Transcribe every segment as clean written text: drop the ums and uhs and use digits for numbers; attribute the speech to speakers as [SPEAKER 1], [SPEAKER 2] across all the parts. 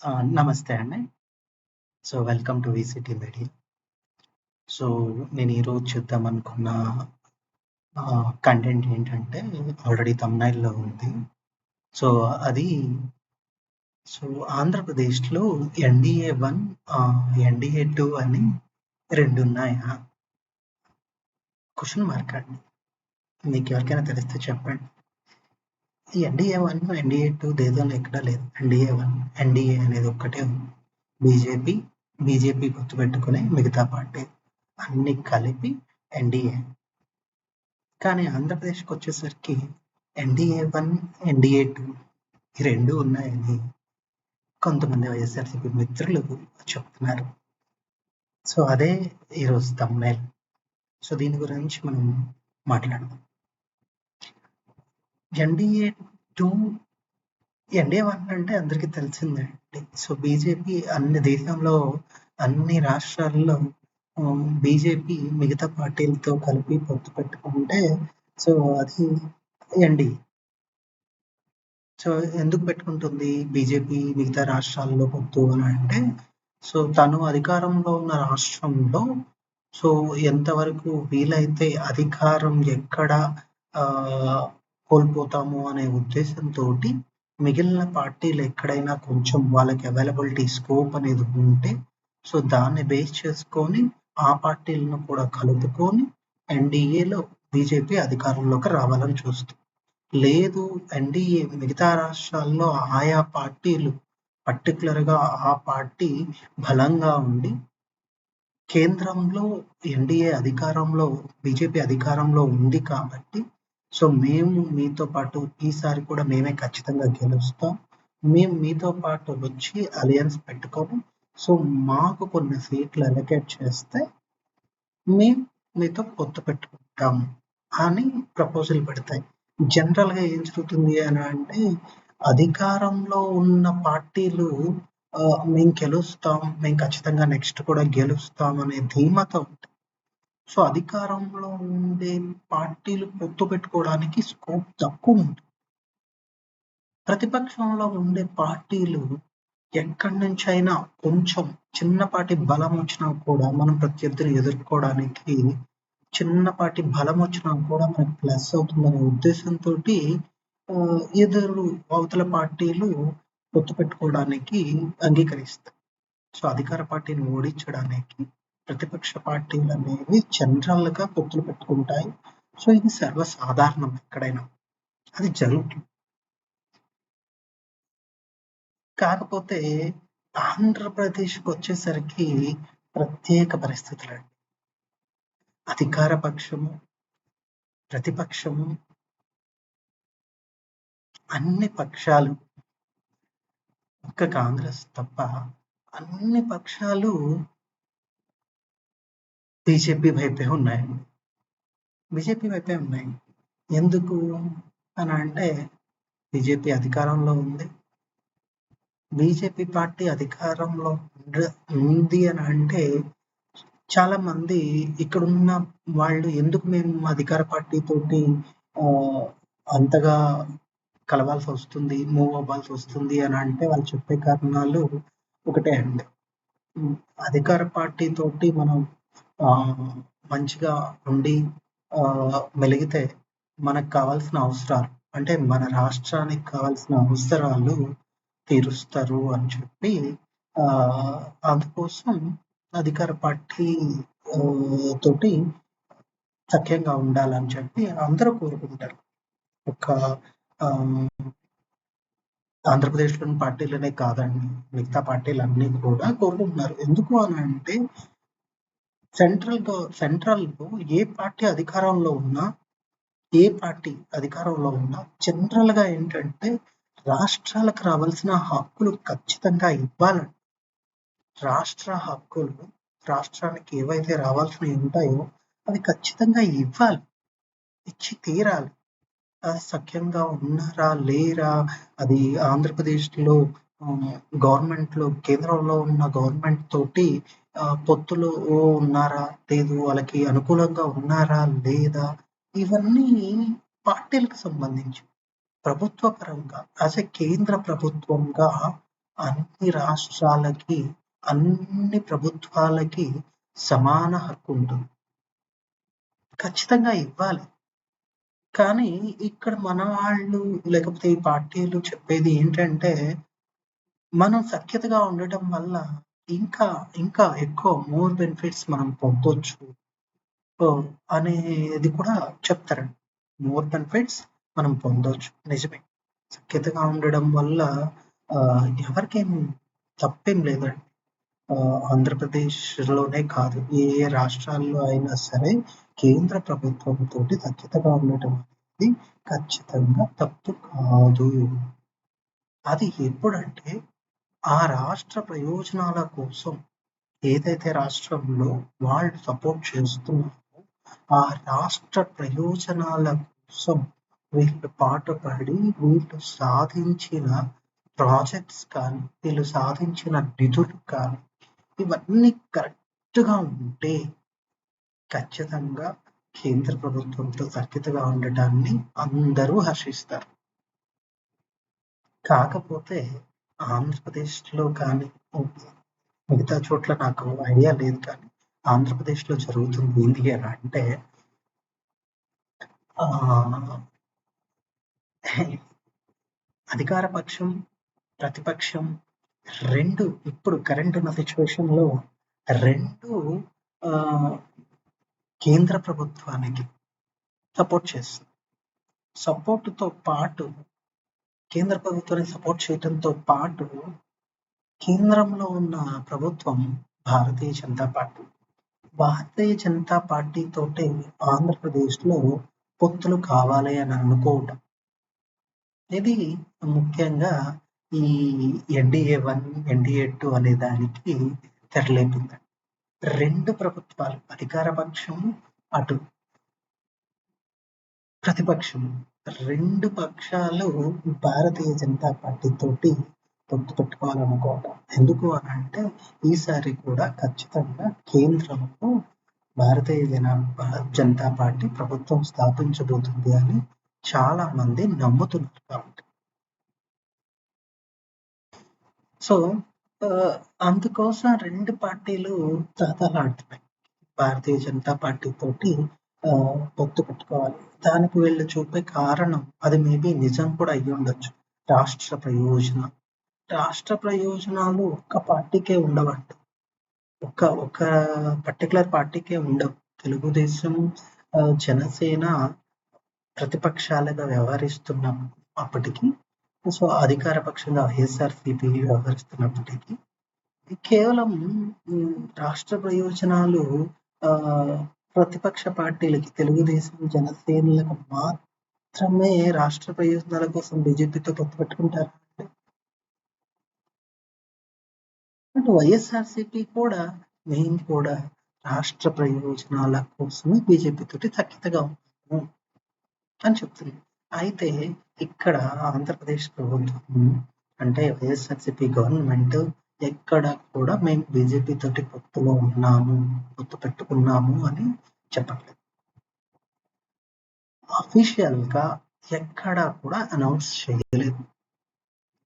[SPEAKER 1] నమస్తే అండి. Welcome to VCT media. So, నేను ఈరోజు చూద్దామనుకున్న కంటెంట్ ఏంటంటే ఆల్రెడీ థంబ్‌నెయిల్‌లో ఉంది. సో, అది సో, ఆంధ్రప్రదేశ్‌లో ఎన్‌డీఏ 1, ఎన్‌డీఏ 2 అని 2 ఉన్నాయా? క్వెషన్ మార్క్ అండి. మీకెవరికైనా తెలిస్తే చెప్పండి. ఈ ఎన్‌డీఏ 1, ఎన్‌డీఏ 2 దేశంలో ఎక్కడా లేదు. ఎన్‌డీఏ 1, ఎన్‌డీఏ అనేది ఒక్కటే ఉంది. బీజేపీ పొత్తు పెట్టుకుని మిగతా పార్టీ అన్నీ కలిపి ఎన్‌డీఏ. కానీ ఆంధ్రప్రదేశ్‌కొచ్చేసరికి ఎన్‌డీఏ 1, ఎన్‌డీఏ 2 ఈ 2 ఉన్నాయని కొంతమంది వైఎస్ఆర్‌సీపీ మిత్రులు చెప్తున్నారు. సో, అదే ఈరోజు థంబ్‌నెయిల్. సో, దీని గురించి మనం మాట్లాడదాం. ఎన్‌డీఏ 2, ఎన్‌డీఏ 1 అంటే అందరికీ తెలిసిందే అండి. సో, బీజేపీ దేశంలో అన్ని రాష్ట్రాల్లో బీజేపీ మిగతా పార్టీలతో కలిపి పొత్తు పెట్టుకుంటే సో, అది ఎన్‌డీఏ. సో, ఎందుకు పెట్టుకుంటుంది బీజేపీ మిగతా రాష్ట్రాల్లో పొత్తు అనంటే, సో, తను అధికారంలో ఉన్న రాష్ట్రంలో సో, ఎంతవరకు వీలైతే అధికారం ఎక్కడ కోల్పోతాము అనే ఉద్దేశంతోటి మిగిలిన పార్టీలు ఎక్కడైనా కొంచెం వాళ్ళకి అవైలబిలిటీ స్కోప్ అనేది ఉంటే, సో, దాన్ని బేస్ చేసుకొని ఆ పార్టీలను కూడా కలుపుకొని ఎన్‌డీఏలో బీజేపీ అధికారంలోకి రావాలని చూస్తుంది. లేదు ఎన్‌డీఏ మిగతా రాష్ట్రాల్లో ఆయా పార్టీలు పర్టిక్యులర్‌గా ఆ పార్టీ బలంగా ఉండి కేంద్రంలో ఎన్‌డీఏ అధికారంలో బీజేపీ అధికారంలో ఉంది కాబట్టి సో, మేము మీతో పాటు ఈసారి కూడా మేమే ఖచ్చితంగా గెలుస్తాం. మేము మీతో పాటు వచ్చి అలయన్స్ పెట్టుకొని సో, మాకు కొన్ని సీట్లు అలొకేట్ చేస్తే మేము మీతో పొత్తు పెట్టుకుంటాం అని ప్రపోజల్ పెడతాయి. జనరల్‌గా ఏం జరుగుతుంది అంటే అధికారంలో ఉన్న పార్టీలు మేము గెలుస్తాం. మేము ఖచ్చితంగా నెక్స్ట్ కూడా గెలుస్తాం అనే ధీమాతో ఉంటాయి. సో, అధికారంలో ఉండే పార్టీలు పొత్తు పెట్టుకోవడానికి స్కోప్ తక్కువుంటుంది. ప్రతిపక్షంలో ఉండే పార్టీలు ఎక్కడి నుంచైనా కొంచెం చిన్నపాటి బలం వచ్చినా కూడా మనం ప్రత్యర్థిని ఎదుర్కోవడానికి చిన్నపాటి బలం వచ్చినా కూడా మనకు ప్లస్ అవుతుందనే ఉద్దేశంతోటి అవతల పార్టీలు పొత్తు పెట్టుకోవడానికి అంగీకరిస్తాయి. సో, అధికార పార్టీని ఓడించడానికి ప్రతిపక్ష పార్టీలనేవి జనరల్‌గా పొత్తులు పెట్టుకుంటాయి. సో, ఇది సర్వసాధారణం ఎక్కడైనా. అది జరుగుతుంది. కాకపోతే ఆంధ్రప్రదేశ్‌కొచ్చేసరికి ప్రత్యేక పరిస్థితులండి. అధికార పక్షము, ప్రతిపక్షము అన్ని పక్షాలు ఒక్క కాంగ్రెస్ తప్ప అన్ని పక్షాలు బీజేపీ వైపే ఉన్నాయండి. బీజేపీ వైపే ఉన్నాయి. ఎందుకు అనంటే బీజేపీ అధికారంలో ఉంది. బీజేపీ పార్టీ అధికారంలో ఉంది అనంటే చాలామంది ఇక్కడున్న వాళ్ళు ఎందుకు మేము అధికార పార్టీతోటి అంతగా కలవాల్సొస్తుంది, మూవ్ అవ్వాల్సొస్తుంది అనంటే వాళ్ళు చెప్పే కారణాలు ఒకటే అండి. అధికార పార్టీతోటి మనం మంచిగా ఉండి మెలిగితే మనకు కావాల్సిన అవసరాలు అంటే మన రాష్ట్రానికి కావాల్సిన అవసరాలు తీరుస్తారు అని చెప్పి అందుకోసం అధికార పార్టీ తోటి సఖ్యంగా ఉండాలని చెప్పి అందరూ కోరుకుంటారు. ఒక ఆంధ్రప్రదేశ్‌లోని పార్టీలనే కాదండి. మిగతా పార్టీలన్నీ కూడా కోరుకుంటున్నారు. ఎందుకు అనంటే సెంట్రల్‌లో ఏ పార్టీ అధికారంలో ఉన్నా, ఏ పార్టీ అధికారంలో ఉన్నా జనరల్‌గా ఏంటంటే రాష్ట్రాలకు రావాల్సిన హక్కులు ఖచ్చితంగా ఇవ్వాలండి. రాష్ట్ర హక్కులు రాష్ట్రానికి ఏవైతే రావాల్సినవి ఉంటాయో అవి ఖచ్చితంగా ఇవ్వాలి. ఇచ్చి తీరాలి. సఖ్యంగా ఉన్నారా? లేరా? అది ఆంధ్రప్రదేశ్‌లో గవర్నమెంట్‌లో కేంద్రంలో ఉన్న గవర్నమెంట్ తోటి పొత్తులో ఉన్నారా? లేదు. వాళ్ళకి అనుకూలంగా ఉన్నారా? లేదా? ఇవన్నీ పార్టీలకు సంబంధించి. ప్రభుత్వ పరంగా యాస్ ఎ కేంద్ర ప్రభుత్వంగా అన్ని రాష్ట్రాలకి, అన్ని ప్రభుత్వాలకి సమాన హక్కు ఉంటుంది. ఖచ్చితంగా ఇవ్వాలి. కానీ ఇక్కడ మన వాళ్ళు లేకపోతే ఈ పార్టీలు చెప్పేది ఏంటంటే, మనం సఖ్యతగా ఉండటం వల్ల ఇంకా, ఇంకా ఎక్కువ మోర్ బెనిఫిట్స్ మనం పొందొచ్చు. అనేది కూడా చెప్తారండి. మోర్ బెనిఫిట్స్ మనం పొందొచ్చు. నిజమే. సఖ్యతగా ఉండడం వల్ల ఎవరికేం తప్పేం లేదండి. ఆంధ్రప్రదేశ్‌లోనే కాదు, ఏ ఏ రాష్ట్రాల్లో అయినా సరే కేంద్ర ప్రభుత్వంతోటి సఖ్యతగా ఉండటం అనేది ఖచ్చితంగా తప్పు కాదు. అది ఎప్పుడంటే, ఆ రాష్ట్ర ప్రయోజనాల కోసం ఏదైతే రాష్ట్రంలో వాళ్ళు సపోర్ట్ చేస్తున్నారో, ఆ రాష్ట్ర ప్రయోజనాల కోసం వీళ్ళు పాటుపడి, వీళ్ళు సాధించిన ప్రాజెక్ట్స్ కానీ, వీళ్ళు సాధించిన నిధులు కానీ, ఇవన్నీ కరెక్ట్‌గా ఉంటే ఖచ్చితంగా కేంద్ర ప్రభుత్వంతో సఖ్యతగా ఉండటాన్ని అందరూ హర్షిస్తారు. కాకపోతే ఆంధ్రప్రదేశ్‌లో కానీ, మిగతా చోట్ల నాకు ఐడియా లేదు కానీ, ఆంధ్రప్రదేశ్‌లో జరుగుతుంది ఏంటి అని అంటే, అధికార పక్షం, ప్రతిపక్షం 2 ఇప్పుడు కరెంట్ ఉన్న సిట్యుయేషన్‌లో 2 కేంద్ర ప్రభుత్వానికి సపోర్ట్ చేస్తుంది. సపోర్ట్‌తో పాటు కేంద్ర ప్రభుత్వానికి సపోర్ట్ చేయడంతో పాటు కేంద్రంలో ఉన్న ప్రభుత్వం భారతీయ జనతా పార్టీ. భారతీయ జనతా పార్టీ తోటే ఆంధ్రప్రదేశ్‌లో పొత్తులు కావాలి అని అనుకోవటం. ఇది ముఖ్యంగా ఈ ఎన్‌డీఏ 1, ఎన్‌డీఏ 2 అనే దానికి తెరలేపిందండి. 2 ప్రభుత్వాలు, అధికార పక్షము, అటు ప్రతిపక్షము, 2 పక్షాలు భారతీయ జనతా పార్టీ తోటి పొత్తు పెట్టుకోవాలనుకోవటం. ఎందుకు అనంటే, ఈసారి కూడా ఖచ్చితంగా కేంద్రంలో భారతీయ జనతా పార్టీ ప్రభుత్వం స్థాపించబోతుంది అని చాలా మంది నమ్ముతున్నారు కాబట్టి. సో, అందుకోసం 2 పార్టీలు తహతహలాడుతున్నాయి. భారతీయ జనతా పార్టీ తోటి పొత్తు పెట్టుకోవాలి. దానికి వీళ్ళు చూపే కారణం అది మేబీ నిజం కూడా అయ్యుండొచ్చు. రాష్ట్ర ప్రయోజనాలు. రాష్ట్ర ప్రయోజనాలు ఒక్క పార్టీకే ఉండవండి. ఒక పర్టిక్యులర్ పార్టీకే ఉండవు. తెలుగుదేశం, జనసేన ప్రతిపక్షాలుగా వ్యవహరిస్తున్నప్పటికీ, సో అధికార పక్షంగా వైఎస్ఆర్‌సీపీ వ్యవహరిస్తున్నప్పటికీ, కేవలం రాష్ట్ర ప్రయోజనాలు ప్రతిపక్ష పార్టీలకి, తెలుగుదేశం, జనసేనలకు మాత్రమే రాష్ట్ర ప్రయోజనాల కోసం బీజేపీతో పొత్తు పెట్టుకుంటారు. అటు వైఎస్ఆర్‌సీపీ కూడా, మేము కూడా రాష్ట్ర ప్రయోజనాల కోసమే బీజేపీ తోటి సఖ్యతగా ఉన్నాము అని చెప్తుంది. అయితే ఇక్కడ ఆంధ్రప్రదేశ్ ప్రభుత్వం అంటే వైఎస్ఆర్‌సీపీ గవర్నమెంట్ ఎక్కడ కూడా మేము బీజేపీ తోటి పొత్తులో ఉన్నాము, పొత్తు పెట్టుకున్నాము అని చెప్పట్లేదు. అఫీషియల్‌గా ఎక్కడా కూడా అనౌన్స్ చేయలేదు.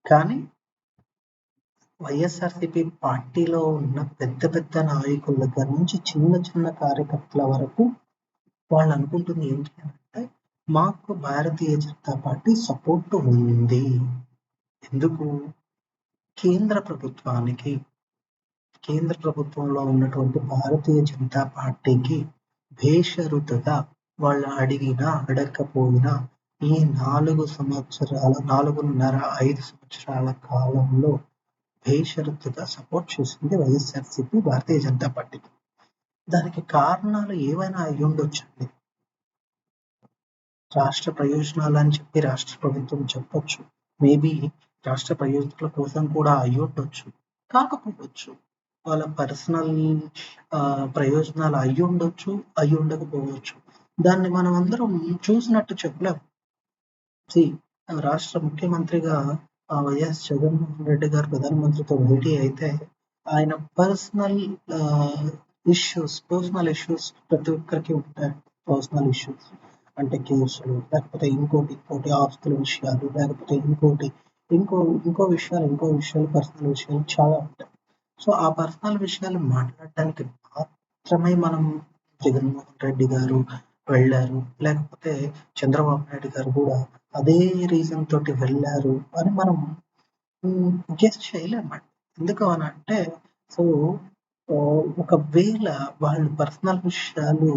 [SPEAKER 1] కానీ వైఎస్ఆర్‌సీపీ పార్టీలో ఉన్న పెద్ద పెద్ద నాయకుల దగ్గర నుంచి చిన్న చిన్న కార్యకర్తల వరకు వాళ్ళు అనుకుంటుంది ఏంటి అంటే, మాకు భారతీయ జనతా పార్టీ సపోర్ట్ ఉంది. ఎందుకు? కేంద్ర ప్రభుత్వంలో ఉన్నటువంటి భారతీయ జనతా పార్టీకి బేషరతుగా వాళ్ళు అడిగినా అడగకపోయినా ఈ 4 సంవత్సరాల, 4.5, 5 సంవత్సరాల కాలంలో బేషరతుగా సపోర్ట్ చేసింది వైఎస్ఆర్‌సీపీ భారతీయ జనతా పార్టీకి. దానికి కారణాలు ఏవైనా అయ్యుండొచ్చండి. రాష్ట్ర ప్రయోజనాలు అని చెప్పి రాష్ట్ర ప్రభుత్వం చెప్పొచ్చు. మేబీ రాష్ట్ర ప్రయోజనాల కోసం కూడా అయ్యుండొచ్చు. కాకపోవచ్చు. వాళ్ళ పర్సనల్ ప్రయోజనాలు అయ్యుండొచ్చు, అయ్యుండకపోవచ్చు. దాన్ని మనం అందరం చూసినట్టు చెప్పలేం. రాష్ట్ర ముఖ్యమంత్రిగా వైఎస్ జగన్మోహన్ రెడ్డి గారు ప్రధానమంత్రితో భేటీ అయితే ఆయన పర్సనల్ ఇష్యూస్ ప్రతి ఒక్కరికి ఉంటాయి. పర్సనల్ ఇష్యూస్ అంటే కేసులు, లేకపోతే ఇంకోటి ఆస్తుల విషయాలు, లేకపోతే ఇంకోటి ఇంకో ఇంకో విషయాలు పర్సనల్ విషయాలు చాలా ఉంటాయి. సో, ఆ పర్సనల్ విషయాలు మాట్లాడడానికి మాత్రమే మనం జగన్మోహన్ రెడ్డి గారు వెళ్లారు. లేకపోతే చంద్రబాబు నాయుడు గారు కూడా అదే రీజన్ తోటి వెళ్లారు అని మనం గెస్ చేయలేమండి. ఎందుకు అనంటే సో, ఒకవేళ వాళ్ళు పర్సనల్ విషయాలు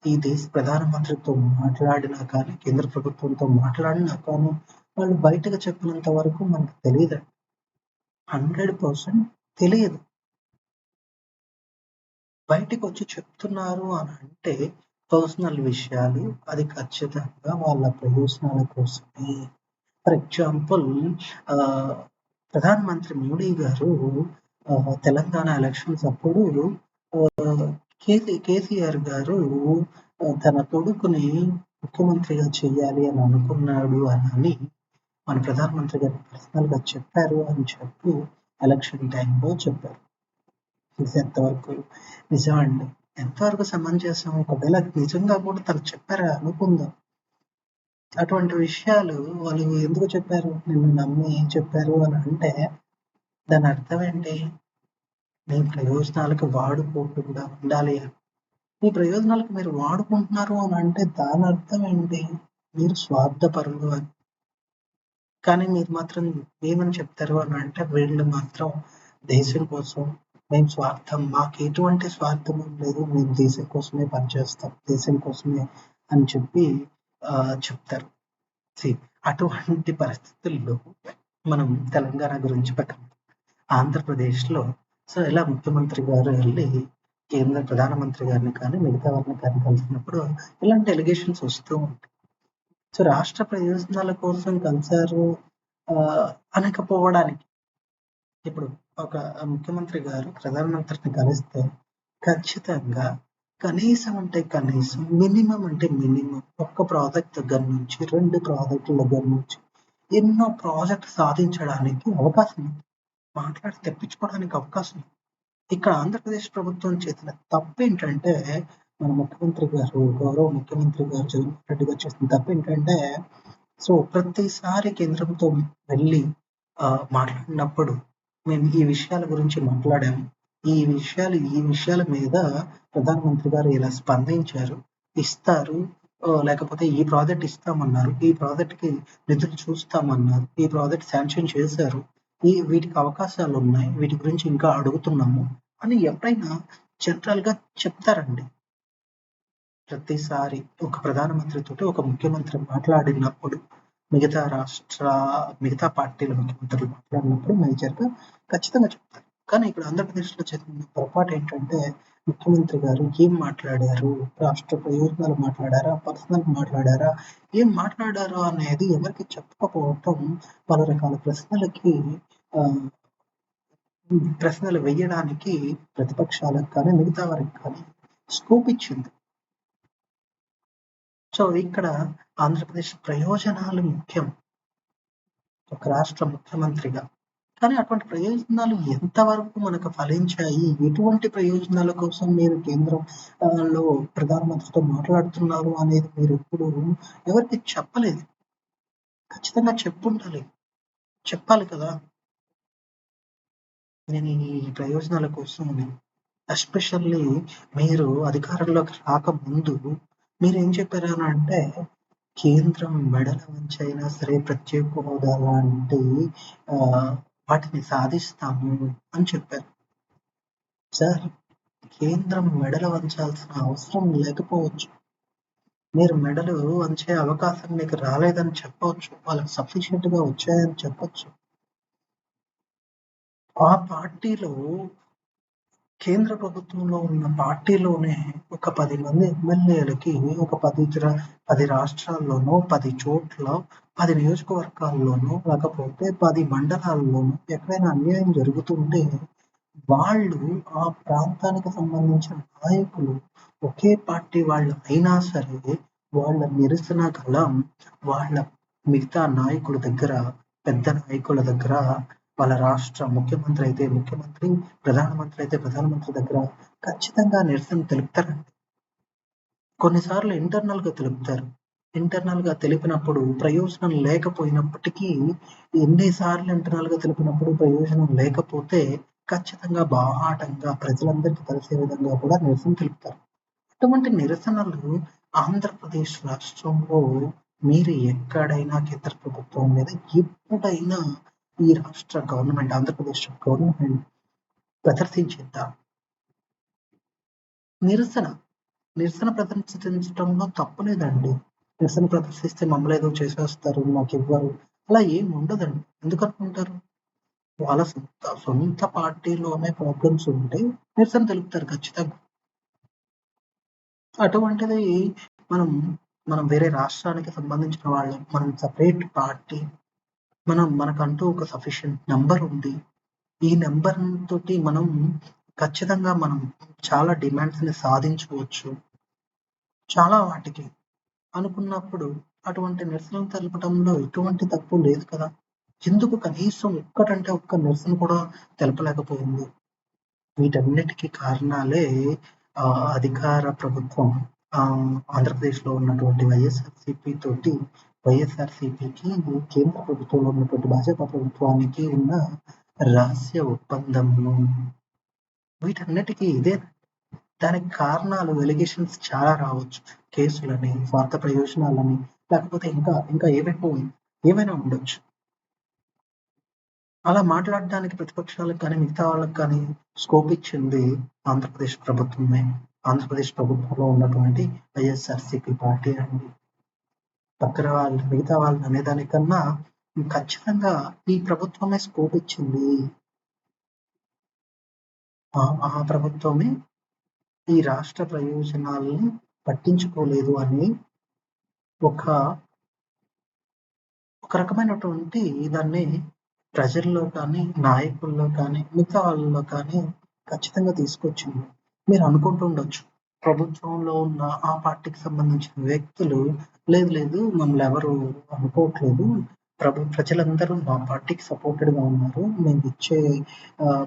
[SPEAKER 1] ఈ దేశ ప్రధానమంత్రితో మాట్లాడినా కానీ, కేంద్ర ప్రభుత్వంతో మాట్లాడినా కానీ, వాళ్ళు బయటకు చెప్పినంత వరకు మనకు తెలీదండి. 100% తెలియదు. బయటికొచ్చి చెప్తున్నారు అనంటే పర్సనల్ విషయాలు అది ఖచ్చితంగా వాళ్ళ ప్రయోజనాల కోసమే. ఫర్ ఎగ్జాంపుల్ ప్రధానమంత్రి మోడీ గారు తెలంగాణ ఎలక్షన్స్ అప్పుడు కేసీఆర్ గారు తన కొడుకుని ముఖ్యమంత్రిగా చేయాలి అని అనుకున్నాడు అని మన ప్రధానమంత్రి గారు పర్సనల్‌గా చెప్పారు అని చెప్పి ఎలక్షన్ టైమ్‌లో చెప్పారు. ఇది ఎంతవరకు నిజమండి? ఎంతవరకు సమంజసం? ఒకవేళ నిజంగా కూడా తను చెప్పారా అనుకుందాం. అటువంటి విషయాలు వాళ్ళు ఎందుకు చెప్పారు? నిన్ను నమ్మి చెప్పారు అని అంటే దాని అర్థం ఏంటి? మీ ప్రయోజనాలకు వాడుకోకుండా ఉండాలి అని. మీ ప్రయోజనాలకు మీరు వాడుకుంటున్నారు అని అంటే దాని అర్థం ఏంటి? మీరు స్వార్థపరులు అని. కానీ మీరు మాత్రం ఏమని చెప్తారు అని అంటే వీళ్ళు మాత్రం దేశం కోసం మేము స్వార్థం మాకు ఎటువంటి స్వార్థం లేదు. మేము దేశం కోసమే పనిచేస్తాం. దేశం కోసమే అని చెప్పి చెప్తారు. అటువంటి పరిస్థితుల్లో మనం తెలంగాణ గురించి పక్కన ఆంధ్రప్రదేశ్‌లో సో, ఇలా ముఖ్యమంత్రి గారు వెళ్లి కేంద్ర ప్రధానమంత్రి గారిని కానీ, మిగతా వారిని కానీ కలిసినప్పుడు ఇలాంటి ఎలిగేషన్స్ వస్తూ ఉంటాయి. సో, రాష్ట్ర ప్రయోజనాల కోసం కలిసారు అనకపోవడానికి ఇప్పుడు ఒక ముఖ్యమంత్రి గారు ప్రధానమంత్రిని కలిస్తే ఖచ్చితంగా కనీసం అంటే కనీసం, మినిమమ్ అంటే మినిమమ్ ఒక్క ప్రాజెక్ట్ దగ్గర నుంచి 2 ప్రాజెక్టుల దగ్గర నుంచి ఎన్నో ప్రాజెక్ట్ సాధించడానికి అవకాశం ఉంది. మాట్లాడి తెప్పించుకోవడానికి అవకాశం ఉంది. ఇక్కడ ఆంధ్రప్రదేశ్ ప్రభుత్వం చేసిన తప్పేంటంటే మన ముఖ్యమంత్రి గారు, గౌరవ ముఖ్యమంత్రి గారు జగన్మోహన్ రెడ్డి గారు చేసిన తప్పేంటంటే సో, ప్రతిసారి కేంద్రంతో వెళ్ళి మాట్లాడినప్పుడు మేము ఈ విషయాల గురించి మాట్లాడాము. ఈ విషయాల మీద ప్రధానమంత్రి గారు ఇలా స్పందించారు. ఇస్తారు. లేకపోతే ఈ ప్రాజెక్ట్ ఇస్తామన్నారు. ఈ ప్రాజెక్ట్‌కి నిధులు చూస్తామన్నారు. ఈ ప్రాజెక్ట్ శాంక్షన్ చేశారు. వీటికి అవకాశాలున్నాయి. వీటి గురించి ఇంకా అడుగుతున్నాము అని ఎప్పుడైనా జనరల్‌గా చెప్తారండి. ప్రతిసారి ఒక ప్రధానమంత్రితోటి ఒక ముఖ్యమంత్రి మాట్లాడినప్పుడు మిగతా పార్టీల ముఖ్యమంత్రులు మాట్లాడినప్పుడు మేజర్‌గా ఖచ్చితంగా చెప్తారు. కానీ ఇక్కడ ఆంధ్రప్రదేశ్‌లో జరిగిన పొరపాటు ఏంటంటే ముఖ్యమంత్రి గారు ఏం మాట్లాడారు? రాష్ట్ర ప్రయోజనాలు మాట్లాడారా? పర్సనల్ మాట్లాడారా? ఏం మాట్లాడారు అనేది ఎవరికీ చెప్పకపోవటం పలు రకాల ప్రశ్నలకి ప్రశ్నలు వేయడానికి ప్రతిపక్షాలకు కానీ, మిగతా వారికి కానీ స్కోప్ ఇచ్చింది. సో, ఇక్కడ ఆంధ్రప్రదేశ్ ప్రయోజనాలు ముఖ్యం. ఒక రాష్ట్ర ముఖ్యమంత్రిగా. కానీ అటువంటి ప్రయోజనాలు ఎంతవరకు మనకు ఫలించాయి? ఎటువంటి ప్రయోజనాల కోసం మీరు కేంద్రం లో ప్రధానమంత్రితో మాట్లాడుతున్నారు అనేది మీరెప్పుడు ఎవరికీ చెప్పలేదు. ఖచ్చితంగా చెప్పుండాలి. చెప్పాలి కదా! నేను ఈ ప్రయోజనాల కోసం ఎస్పెషల్లీ మీరు అధికారంలోకి రాకముందు మీరేం చెప్పారు అనంటే కేంద్రం మెడల వంచైనా సరే ప్రత్యేక హోదా లాంటి వాటిని సాధిస్తాము అని చెప్పారు. సార్ కేంద్రం మెడలు వంచాల్సిన అవసరం లేకపోవచ్చు. మీరు మెడలు వంచే అవకాశం మీకు రాలేదని చెప్పవచ్చు. వాళ్ళకి సఫిషియెంట్‌గా వచ్చాయని చెప్పొచ్చు. ఆ పార్టీలో కేంద్ర ప్రభుత్వంలో ఉన్న పార్టీలోనే ఒక 10 మంది ఎమ్మెల్యేలకి ఒక 10 రాష్ట్రాల్లోనో, 10 చోట్ల, 10 నియోజకవర్గాల్లోనో, లేకపోతే 10 మండలాల్లోనో ఎక్కడైనా అన్యాయం జరుగుతుంటే వాళ్ళు ఆ ప్రాంతానికి సంబంధించిన నాయకులు ఒకే పార్టీ వాళ్ళు అయినా సరే వాళ్ళ నిరసన గళం వాళ్ళ మిగతా నాయకుల దగ్గర, పెద్ద నాయకుల దగ్గర వాళ్ళ రాష్ట్ర ముఖ్యమంత్రి అయితే ముఖ్యమంత్రి, ప్రధానమంత్రి అయితే ప్రధానమంత్రి దగ్గర ఖచ్చితంగా నిరసన తెలుపుతారండి. కొన్నిసార్లు ఇంటర్నల్‌గా తెలుపుతారు. ఇంటర్నల్‌గా తెలిపినప్పుడు ప్రయోజనం లేకపోయినప్పటికీ, ఎన్ని సార్లు ఇంటర్నల్‌గా తెలిపినప్పుడు ప్రయోజనం లేకపోతే ఖచ్చితంగా బాహాటంగా ప్రజలందరికీ తెలిసే విధంగా కూడా నిరసన తెలుపుతారు. అటువంటి నిరసనలు ఆంధ్రప్రదేశ్ రాష్ట్రంలో మీరు ఎక్కడైనా కేంద్ర ప్రభుత్వం మీద ఎప్పుడైనా ఈ రాష్ట్ర గవర్నమెంట్, ఆంధ్రప్రదేశ్ గవర్నమెంట్ ప్రదర్శించిందా? నిరసన, నిరసన ప్రదర్శించడంలో తప్పు లేదండి. నిరసన ప్రదర్శిస్తే మమ్మల్ని ఏదో చేసేస్తారు, మాకివ్వరు, అలా ఏం ఉండదండి. ఎందుకనుకుంటారు? వాళ్ళ సొంత పార్టీలోనే ప్రాబ్లమ్స్ ఉంటే నిరసన తెలుపుతారు ఖచ్చితంగా. అటువంటిది మనం మనం వేరే రాష్ట్రానికి సంబంధించిన వాళ్ళం. మనం సెపరేట్ పార్టీ. మనకంటూ ఒక సఫిషియెంట్ నంబర్ ఉంది. ఈ నంబర్ తోటి ఖచ్చితంగా మనం చాలా డిమాండ్స్‌ని సాధించుకోవచ్చు. చాలా వాటికి అనుకున్నప్పుడు అటువంటి నిరసనలు తెలపడంలో ఎటువంటి తప్పు లేదు కదా! ఎందుకు కనీసం ఒక్కటంటే ఒక్క నిరసన కూడా తెలపలేకపోయింది? వీటన్నిటికి కారణాలే అధికార ప్రభుత్వం, ఆంధ్రప్రదేశ్‌లో ఉన్నటువంటి వైఎస్ఆర్‌సీపీ తోటి, వైఎస్ఆర్‌సీపీకి కేంద్ర ప్రభుత్వంలో ఉన్నటువంటి భాజపా ప్రభుత్వానికి ఉన్న రహస్య ఒప్పందము. వీటన్నిటికి ఇదే. దానికి కారణాలు, ఎలిగేషన్స్ చాలా రావచ్చు. కేసులని, స్వార్థ ప్రయోజనాలని, లేకపోతే ఇంకా ఏమైనా ఉండొచ్చు. అలా మాట్లాడడానికి ప్రతిపక్షాలకు కానీ, మిగతా వాళ్ళకి కానీ స్కోప్ ఇచ్చింది ఆంధ్రప్రదేశ్ ప్రభుత్వమే. ఆంధ్రప్రదేశ్ ప్రభుత్వంలో ఉన్నటువంటి వైఎస్ఆర్‌సీపీ పార్టీ అండి. మిగతా వాళ్ళని అనేదానికన్నా ఖచ్చితంగా ఈ ప్రభుత్వమే స్కోప్ ఇచ్చింది. ఆ ప్రభుత్వమే ఈ రాష్ట్ర ప్రయోజనాల్ని పట్టించుకోలేదు అని ఒక రకమైనటువంటి దాన్ని ప్రజల్లో కానీ, నాయకుల్లో కానీ, మిగతా వాళ్ళలో కానీ ఖచ్చితంగా తీసుకొచ్చింది. మీరు అనుకుంటూ ఉండొచ్చు, ప్రభుత్వంలో ఉన్న ఆ పార్టీకి సంబంధించిన వ్యక్తులు లేదు మమ్మల్ని ఎవరు అనుకోవట్లేదు. ప్రజలందరూ మా పార్టీకి సపోర్టెడ్‌గా ఉన్నారు. మేము ఇచ్చే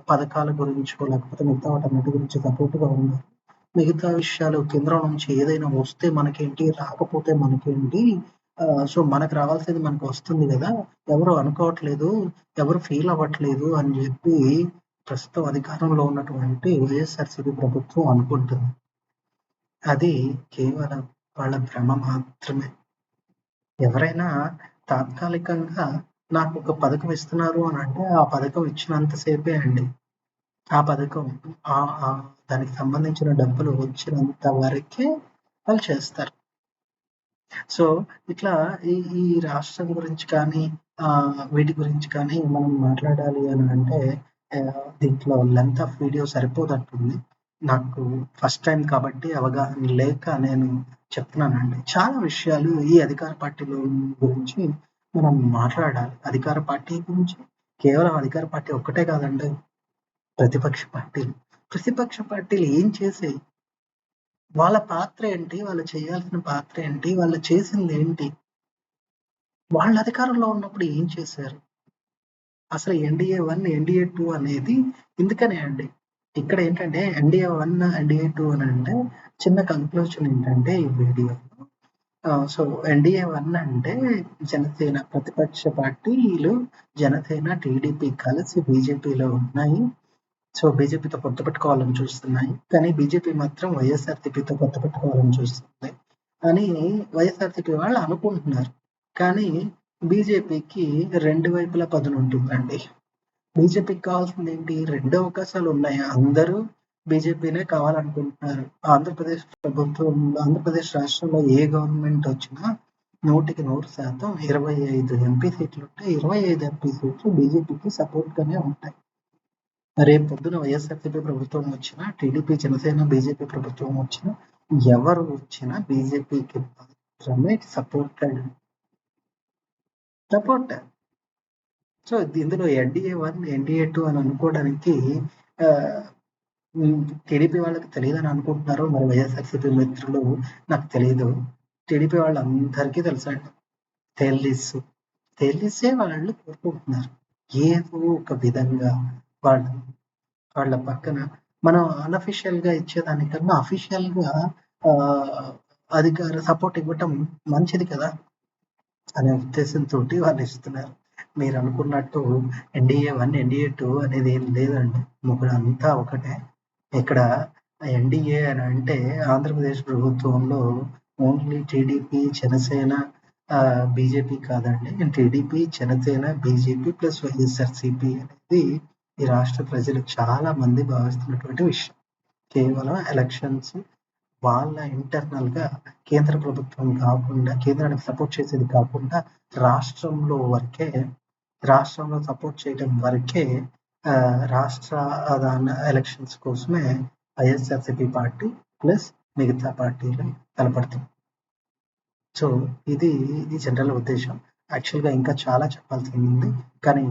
[SPEAKER 1] పథకాల గురించో లేకపోతే మిగతా వాటన్నిటి గురించి సపోర్ట్‌గా ఉన్నారు. మిగతా విషయాలు కేంద్రం నుంచి ఏదైనా వస్తే మనకేంటి, రాకపోతే మనకేంటి, సో మనకు రావాల్సింది మనకు వస్తుంది గదా! ఎవరు అనుకోవట్లేదు, ఎవరు ఫీల్ అవ్వట్లేదు అని జెప్పి ప్రస్తుతం అధికారంలో ఉన్నటువంటి వైఎస్ఆర్‌సీపీ ప్రభుత్వం అనుకుంటుంది. అది కేవలం వాళ్ళ భ్రమ మాత్రమే. ఎవరైనా తాత్కాలికంగా నాకొక పథకం ఇస్తున్నారు అనంటే, ఆ పథకం ఇచ్చినంత సేపే అండి. ఆ పథకం దానికి సంబంధించిన డబ్బులు వచ్చినంత వరకే వాళ్ళు చేస్తారు. సో, ఇట్లా ఈ రాష్ట్రం గురించి కానీ, వీటి గురించి కానీ మనం మాట్లాడాలి అని అంటే దీంట్లో లెంత్ ఆఫ్ వీడియో సరిపోదట్టుంది. నాకు ఫస్ట్ టైమ్ కాబట్టి అవగాహన లేక నేను చెప్తున్నానండి. చాలా విషయాలు ఈ అధికార పార్టీలో గురించి మనం మాట్లాడాలి. అధికార పార్టీ గురించి కేవలం అధికార పార్టీ ఒక్కటే కాదండి. ప్రతిపక్ష పార్టీలు. ప్రతిపక్ష పార్టీలు ఏం చేసాయి? వాళ్ళ పాత్ర ఏంటి? వాళ్ళు చేయాల్సిన పాత్ర ఏంటి? వాళ్ళు చేసిందేంటి? వాళ్ళు అధికారంలో ఉన్నప్పుడు ఏం చేశారు? అసలు ఎన్‌డీఏ 1, ఎన్‌డీఏ 2 అనేది ఇందుకనే అండి. ఇక్కడ ఏంటంటే ఎన్‌డీఏ 1, ఎన్‌డీఏ 2 అనంటే చిన్న కన్క్లూజన్ ఏంటంటే ఈ వీడియోలో సో ఎన్‌డీఏ 1 అంటే జనసేన ప్రతిపక్ష పార్టీలు జనసేన, టీడీపీ కలిసి బీజేపీలో ఉన్నాయి. సో బీజేపీతో పొత్తు పెట్టుకోవాలని చూస్తున్నాయి. కానీ బీజేపీ మాత్రం వైఎస్ఆర్‌సీపీతో పొత్తు పెట్టుకోవాలని చూస్తుంది అని వైఎస్ఆర్‌సీపీ వాళ్ళు అనుకుంటున్నారు. కానీ బీజేపీకి రెండు వైపులా పదునుంటుందండి. బీజేపీకి కావాల్సింది ఏంటి? 2 అవకాశాలు ఉన్నాయి. అందరూ బీజేపీనే కావాలనుకుంటున్నారు. ఆంధ్రప్రదేశ్ రాష్ట్రంలో ఏ గవర్నమెంట్ వచ్చినా 100% 25 ఎంపీ సీట్లుంటే 25 ఎంపీ సీట్లు బీజేపీకి సపోర్ట్‌గానే ఉంటాయి. రేపు పొద్దున వైఎస్ఆర్‌సీపీ ప్రభుత్వం వచ్చినా, టీడీపీ, జనసేన, బీజేపీ ప్రభుత్వం వచ్చినా, ఎవరు వచ్చినా బీజేపీకి మాత్రమే సపోర్ట్. సో ఇందులో ఎన్‌డీఏ 1, ఎన్‌డీఏ 2 అని అనుకోవడానికి టీడీపీ వాళ్ళకి తెలియదని అనుకుంటున్నారో మరి వైఎస్ఆర్‌సీపీ మిత్రులు నాకు తెలీదు. టీడీపీ వాళ్ళందరికీ తెలుసండి. తెలుసు. తెలిసే వాళ్ళు కోరుకుంటున్నారు. ఏదో ఒక విధంగా వాళ్ళ పక్కన మనం అన్‌అఫీషియల్‌గా ఇచ్చేదానికన్నా అఫీషియల్‌గా అధికార సపోర్ట్ ఇవ్వటం మంచిది కదా అనే ఉద్దేశంతో వాళ్ళు ఇస్తున్నారు. మీరు అనుకున్నట్టు ఎన్డీఏ 1, ఎన్డీఏ 2 అనేది ఏం లేదండి. అంతా ఒకటే. ఇక్కడ ఎన్డీఏ అని అంటే ఆంధ్రప్రదేశ్ ప్రభుత్వంలో ఓన్లీ టీడీపీ, జనసేన, బీజేపీ కాదండి. TDP, Janasena, BJP plus YSRCP అనేది ఈ రాష్ట్ర ప్రజలు చాలా మంది భావిస్తున్నటువంటి విషయం. కేవలం ఎలక్షన్స్ వాళ్ళ ఇంటర్నల్‌గా కేంద్ర ప్రభుత్వం కాకుండా, కేంద్రానికి సపోర్ట్ చేసేది కాకుండా రాష్ట్రంలో సపోర్ట్ చేయడం వరకే రాష్ట్ర ఎలక్షన్స్ కోసమే వైఎస్ఆర్సీపీ పార్టీ ప్లస్ మిగతా పార్టీలు కనపడుతుంది. సో ఇది జనరల్ ఉద్దేశం. యాక్చువల్‌గా ఇంకా చాలా చెప్పాల్సింది ఉంది. కానీ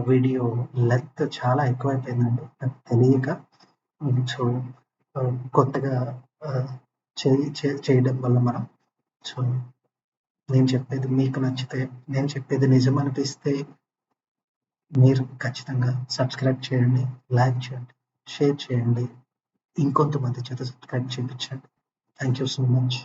[SPEAKER 1] వీడియో లెంత్ చాలా ఎక్కువైపోయిందండి నాకు తెలియక. సో కొత్తగా చేయడం వల్ల మనం సో నేను చెప్పేది మీకు నచ్చితే, నేను చెప్పేది నిజం అనిపిస్తే మీరు ఖచ్చితంగా సబ్స్క్రైబ్ చేయండి, లైక్ చేయండి, షేర్ చేయండి. ఇంకొంతమంది చేత సబ్స్క్రైబ్ చేయించండి. Thank you so much.